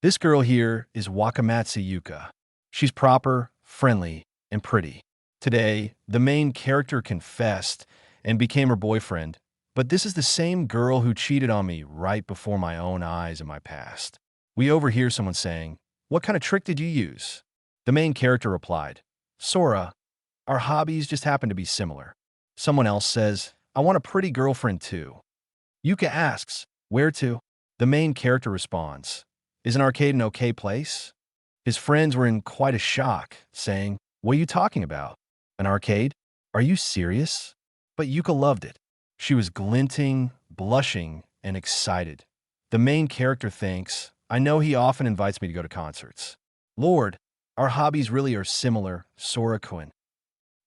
This girl here is Wakamatsu Yuka. She's proper, friendly, and pretty. Today, the main character confessed and became her boyfriend, but this is the same girl who cheated on me right before my own eyes in my past. We overhear someone saying, "What kind of trick did you use?" The main character replied, "Sora, our hobbies just happen to be similar." Someone else says, "I want a pretty girlfriend too." Yuka asks, "Where to?" The main character responds, "Is an arcade an okay place?" His friends were in quite a shock, saying, "What are you talking about? An arcade? Are you serious?" But Yuka loved it. She was glinting, blushing, and excited. The main character thinks, "I know he often invites me to go to concerts. Lord, our hobbies really are similar, Sora-kun."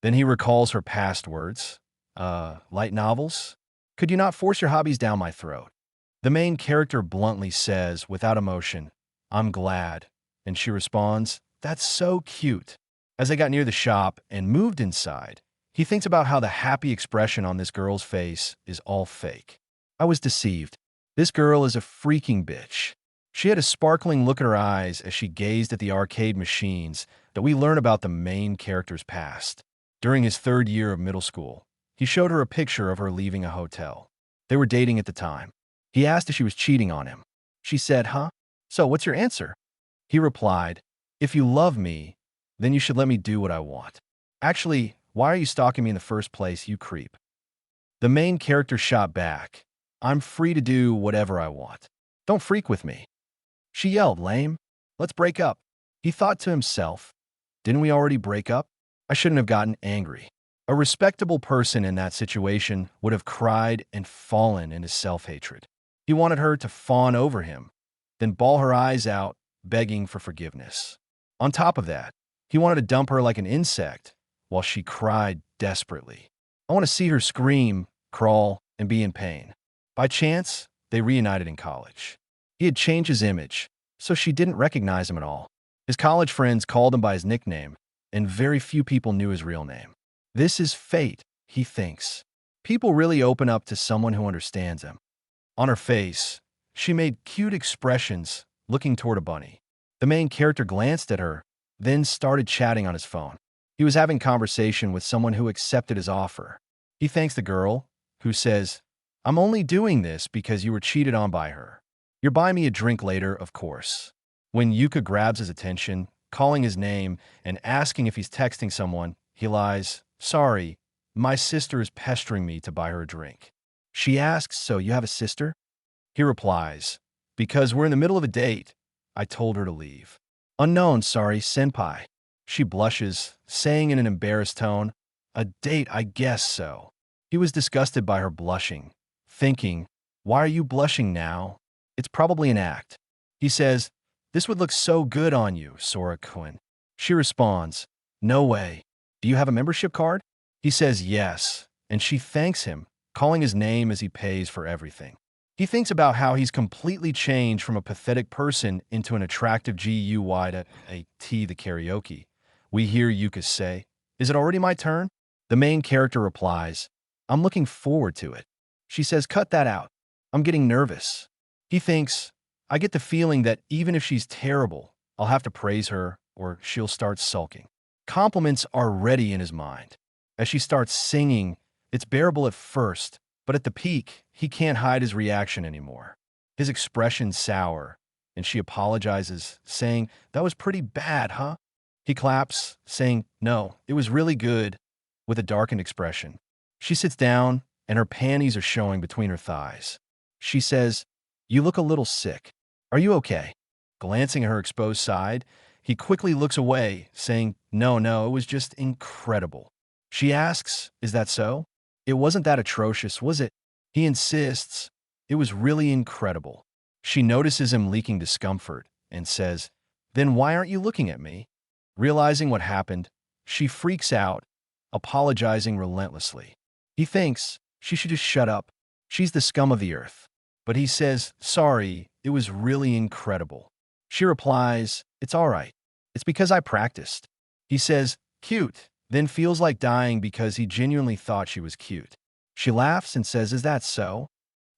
Then he recalls her past words. Light novels? Could you not force your hobbies down my throat?" The main character bluntly says, without emotion, "I'm glad." And she responds, "That's so cute." As they got near the shop and moved inside, he thinks about how the happy expression on this girl's face is all fake. I was deceived. This girl is a freaking bitch. She had a sparkling look in her eyes as she gazed at the arcade machines that we learn about the main character's past. During his third year of middle school, he showed her a picture of her leaving a hotel. They were dating at the time. He asked if she was cheating on him. She said, "Huh? So what's your answer?" He replied, "If you love me, then you should let me do what I want. Actually, why are you stalking me in the first place, you creep?" The main character shot back, "I'm free to do whatever I want. Don't freak with me." She yelled, "Lame. Let's break up." He thought to himself, "Didn't we already break up? I shouldn't have gotten angry." A respectable person in that situation would have cried and fallen into self-hatred. He wanted her to fawn over him, then bawl her eyes out, begging for forgiveness. On top of that, he wanted to dump her like an insect while she cried desperately. I want to see her scream, crawl, and be in pain. By chance, they reunited in college. He had changed his image, so she didn't recognize him at all. His college friends called him by his nickname, and very few people knew his real name. This is fate, he thinks. People really open up to someone who understands them. On her face, she made cute expressions, looking toward a bunny. The main character glanced at her, then started chatting on his phone. He was having conversation with someone who accepted his offer. He thanks the girl, who says, "I'm only doing this because you were cheated on by her. You're buying me a drink later, of course." When Yuka grabs his attention, calling his name and asking if he's texting someone, he lies, "Sorry, my sister is pestering me to buy her a drink." She asks, "So you have a sister?" He replies, "Because we're in the middle of a date. I told her to leave." "Unknown, sorry, senpai." She blushes, saying in an embarrassed tone, "A date, I guess so." He was disgusted by her blushing, thinking, "Why are you blushing now? It's probably an act." He says, "This would look so good on you, Sora-kun." She responds, "No way. Do you have a membership card?" He says yes, and she thanks him, calling his name as he pays for everything. He thinks about how he's completely changed from a pathetic person into an attractive GUI to a T the karaoke. We hear Yuka say, "Is it already my turn?" The main character replies, "I'm looking forward to it." She says, "Cut that out. I'm getting nervous." He thinks, "I get the feeling that even if she's terrible, I'll have to praise her or she'll start sulking." Compliments are ready in his mind. As she starts singing, it's bearable at first, but at the peak, he can't hide his reaction anymore. His expression's sour, and she apologizes, saying, "That was pretty bad, huh?" He claps, saying, "No, it was really good," with a darkened expression. She sits down, and her panties are showing between her thighs. She says, "You look a little sick. Are you okay?" Glancing at her exposed side, he quickly looks away, saying, "No, no, it was just incredible." She asks, "Is that so? It wasn't that atrocious, was it?" He insists, "It was really incredible." She notices him leaking discomfort and says, "Then why aren't you looking at me?" Realizing what happened, she freaks out, apologizing relentlessly. He thinks she should just shut up. She's the scum of the earth. But he says, "Sorry, it was really incredible." She replies, "It's all right. It's because I practiced." He says, "Cute," then feels like dying because he genuinely thought she was cute. She laughs and says, "Is that so?"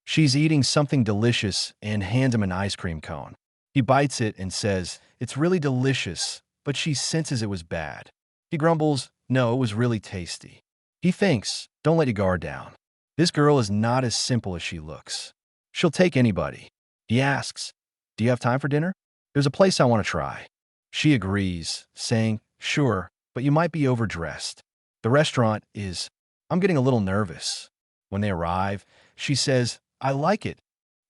She's eating something delicious and hands him an ice cream cone. He bites it and says, "It's really delicious," but she senses it was bad. He grumbles, "No, it was really tasty." He thinks, "Don't let your guard down. This girl is not as simple as she looks. She'll take anybody." He asks, "Do you have time for dinner? There's a place I want to try." She agrees, saying, "Sure, but you might be overdressed. The restaurant is—" "I'm getting a little nervous." When they arrive, she says, "I like it."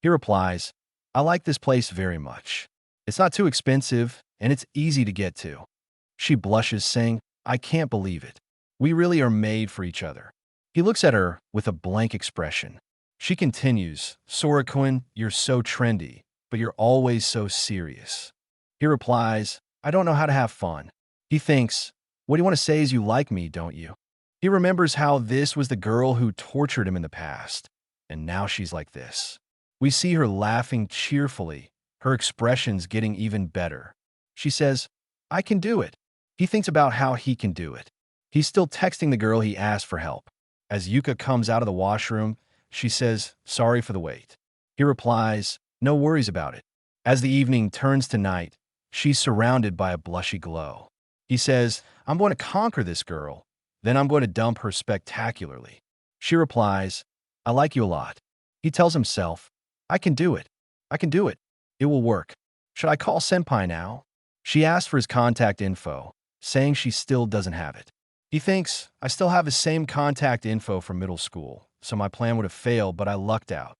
He replies, "I like this place very much. It's not too expensive, and it's easy to get to." She blushes, saying, "I can't believe it. We really are made for each other." He looks at her with a blank expression. She continues, "Sora-kun, you're so trendy, but you're always so serious." He replies, "I don't know how to have fun." He thinks, "What you want to say is you like me, don't you?" He remembers how this was the girl who tortured him in the past, and now she's like this. We see her laughing cheerfully, her expressions getting even better. She says, "I can do it." He thinks about how he can do it. He's still texting the girl he asked for help. As Yuka comes out of the washroom, she says, "Sorry for the wait." He replies, "No worries about it." As the evening turns to night, she's surrounded by a blushy glow. He says, "I'm going to conquer this girl. Then I'm going to dump her spectacularly." She replies, "I like you a lot." He tells himself, "I can do it. I can do it. It will work. Should I call Senpai now?" She asks for his contact info, saying she still doesn't have it. He thinks, "I still have the same contact info from middle school, so my plan would have failed, but I lucked out."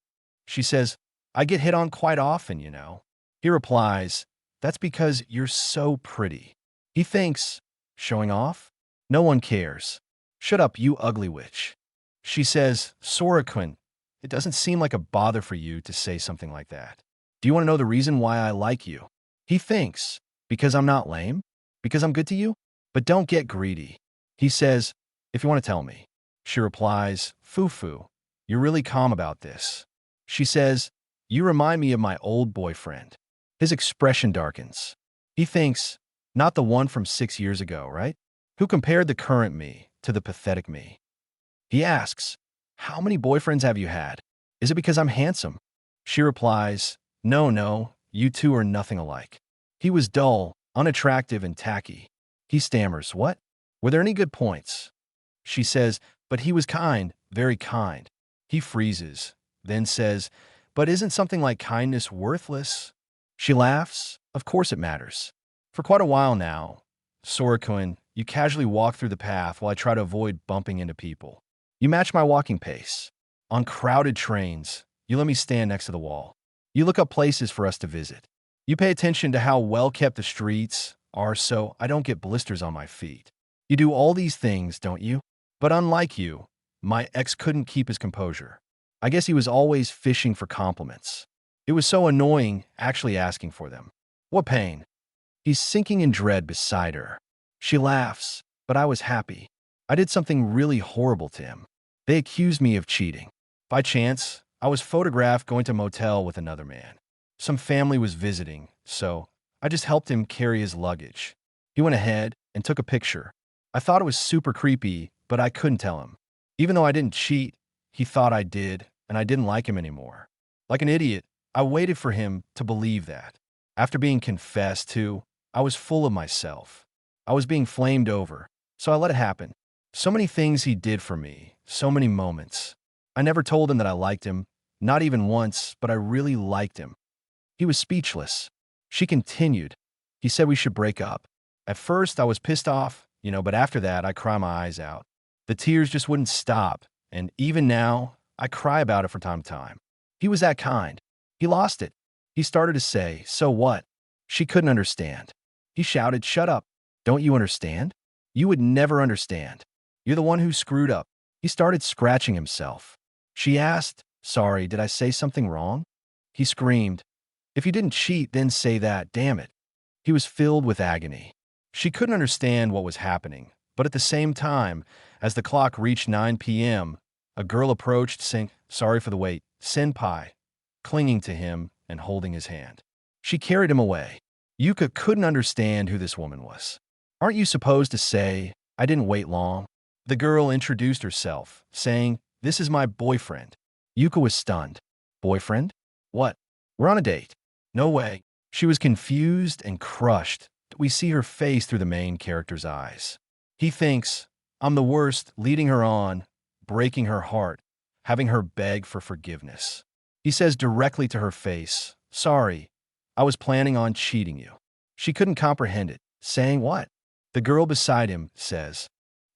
She says, "I get hit on quite often, you know." He replies, "That's because you're so pretty." He thinks, "Showing off? No one cares. Shut up, you ugly witch." She says, "Sora-kun, it doesn't seem like a bother for you to say something like that. Do you want to know the reason why I like you?" He thinks, "Because I'm not lame? Because I'm good to you? But don't get greedy." He says, "If you want to tell me." She replies, "Foo-foo, you're really calm about this." She says, "You remind me of my old boyfriend." His expression darkens. He thinks, "Not the one from 6 years ago, right? Who compared the current me to the pathetic me?" He asks, "How many boyfriends have you had? Is it because I'm handsome?" She replies, "No, no, you two are nothing alike. He was dull, unattractive, and tacky." He stammers, "What? Were there any good points?" She says, "But he was kind, very kind." He freezes, then says, "But isn't something like kindness worthless?" She laughs, "Of course it matters. For quite a while now, Sora-kun, you casually walk through the path while I try to avoid bumping into people. You match my walking pace. On crowded trains, you let me stand next to the wall. You look up places for us to visit. You pay attention to how well-kept the streets are so I don't get blisters on my feet. You do all these things, don't you? But unlike you, my ex couldn't keep his composure. I guess he was always fishing for compliments. It was so annoying actually asking for them. What pain." He's sinking in dread beside her. She laughs, "But I was happy. I did something really horrible to him. They accused me of cheating. By chance, I was photographed going to a motel with another man. Some family was visiting, so I just helped him carry his luggage. He went ahead and took a picture. I thought it was super creepy, but I couldn't tell him. Even though I didn't cheat, he thought I did, and I didn't like him anymore. Like an idiot, I waited for him to believe that. After being confessed to, I was full of myself. I was being flamed over, so I let it happen. So many things he did for me, so many moments. I never told him that I liked him, not even once, but I really liked him." He was speechless. She continued, "He said we should break up. At first, I was pissed off, but after that, I cried my eyes out. The tears just wouldn't stop, and even now, I cry about it from time to time. He was that kind. He lost it. He started to say, 'So what?' She couldn't understand. He shouted, 'Shut up. Don't you understand? You would never understand. You're the one who screwed up.' He started scratching himself. She asked, 'Sorry, did I say something wrong?' He screamed, 'If you didn't cheat, then say that, damn it.' He was filled with agony. She couldn't understand what was happening, but at the same time, as the clock reached 9 p.m., a girl approached, saying, 'Sorry for the wait, senpai,' clinging to him and holding his hand. She carried him away. Yuka couldn't understand who this woman was. 'Aren't you supposed to say, I didn't wait long?' The girl introduced herself, saying, 'This is my boyfriend.' Yuka was stunned. 'Boyfriend? What? We're on a date.' 'No way.' She was confused and crushed. We see her face through the main character's eyes. He thinks, I'm the worst, leading her on, breaking her heart, having her beg for forgiveness. He says directly to her face, sorry, I was planning on cheating you. She couldn't comprehend it, saying what? The girl beside him says,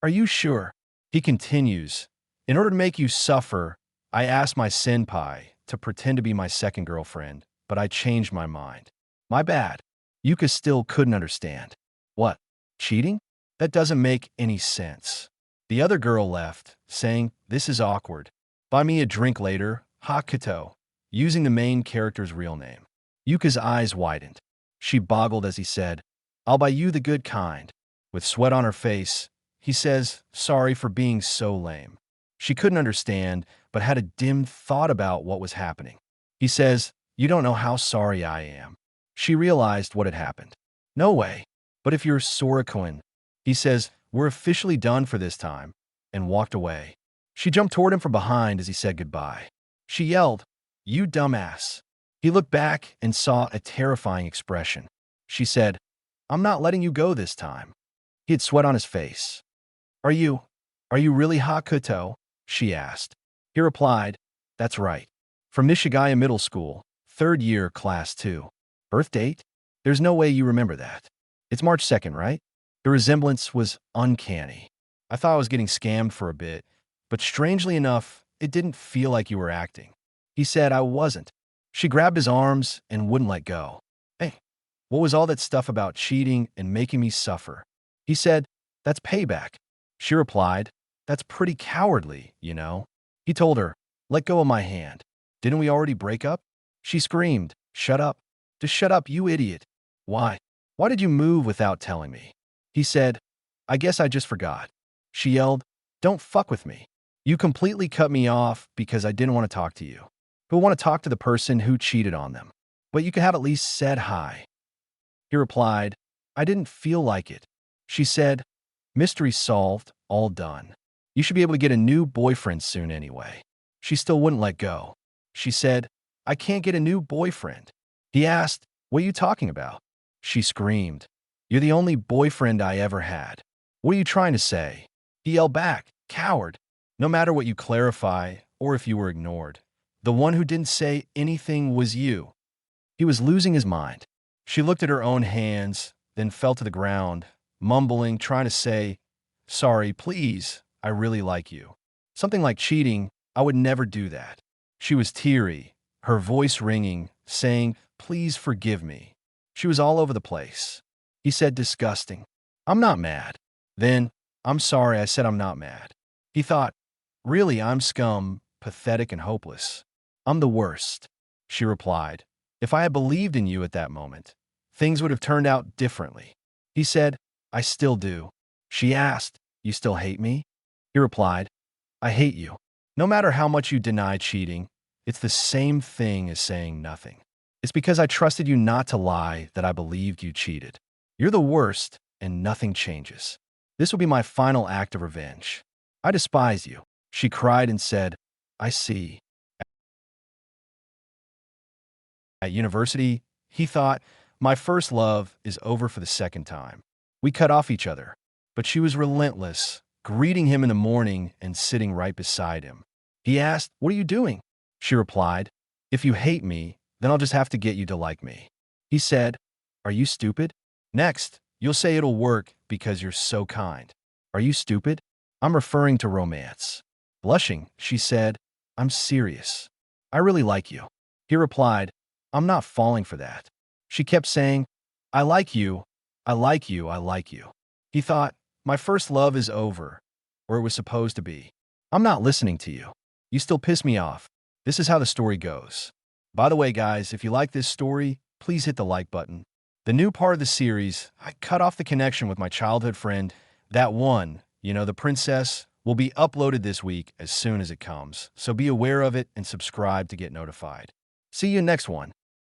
are you sure? He continues, in order to make you suffer, I asked my senpai to pretend to be my second girlfriend, but I changed my mind. My bad. Yuka still couldn't understand. What? Cheating? That doesn't make any sense. The other girl left, saying, this is awkward. Buy me a drink later, Hakuto, using the main character's real name. Yuka's eyes widened. She boggled as he said, I'll buy you the good kind. With sweat on her face, he says, sorry for being so lame. She couldn't understand, but had a dim thought about what was happening. He says, you don't know how sorry I am. She realized what had happened. No way. But if you're Sorikoin, he says, we're officially done for this time, and walked away. She jumped toward him from behind as he said goodbye. She yelled, you dumbass. He looked back and saw a terrifying expression. She said, I'm not letting you go this time. He had sweat on his face. Are you really Hakuto? She asked. He replied, that's right. From Nishigaya Middle School, 3rd year, class 2. Birth date? There's no way you remember that. It's March 2nd, right? The resemblance was uncanny. I thought I was getting scammed for a bit, but strangely enough, it didn't feel like you were acting. He said I wasn't. She grabbed his arms and wouldn't let go. Hey, what was all that stuff about cheating and making me suffer? He said, that's payback. She replied, that's pretty cowardly, you know. He told her, let go of my hand. Didn't we already break up? She screamed, shut up. Just shut up, you idiot. Why? Why did you move without telling me? He said, I guess I just forgot. She yelled, don't fuck with me. You completely cut me off because I didn't want to talk to you. Who want to talk to the person who cheated on them? But you could have at least said hi. He replied, I didn't feel like it. She said, mystery solved, all done. You should be able to get a new boyfriend soon anyway. She still wouldn't let go. She said, I can't get a new boyfriend. He asked, what are you talking about? She screamed, you're the only boyfriend I ever had. What are you trying to say? He yelled back, coward. No matter what you clarify or if you were ignored, the one who didn't say anything was you. He was losing his mind. She looked at her own hands, then fell to the ground, mumbling, trying to say, sorry, please, I really like you. Something like cheating, I would never do that. She was teary, her voice ringing, saying, please forgive me. She was all over the place. He said, disgusting. I'm not mad. Then, I'm sorry, I said I'm not mad. He thought, really, I'm scum, pathetic and hopeless. I'm the worst. She replied, if I had believed in you at that moment, things would have turned out differently. He said, I still do. She asked, you still hate me? He replied, I hate you. No matter how much you deny cheating, it's the same thing as saying nothing. It's because I trusted you not to lie that I believed you cheated. You're the worst, and nothing changes. This will be my final act of revenge. I despise you. She cried and said, I see. At university, he thought, my first love is over for the second time. We cut off each other, but she was relentless, greeting him in the morning and sitting right beside him. He asked, what are you doing? She replied, if you hate me, then I'll just have to get you to like me. He said, are you stupid? Next, you'll say it'll work because you're so kind. Are you stupid? I'm referring to romance. Blushing, she said, I'm serious. I really like you. He replied, I'm not falling for that. She kept saying, I like you, I like you, I like you. He thought, my first love is over, or it was supposed to be. I'm not listening to you. You still piss me off. This is how the story goes. By the way, guys, if you like this story, please hit the like button. The new part of the series, I cut off the connection with my childhood friend. That one, the princess, will be uploaded this week as soon as it comes. So be aware of it and subscribe to get notified. See you next one.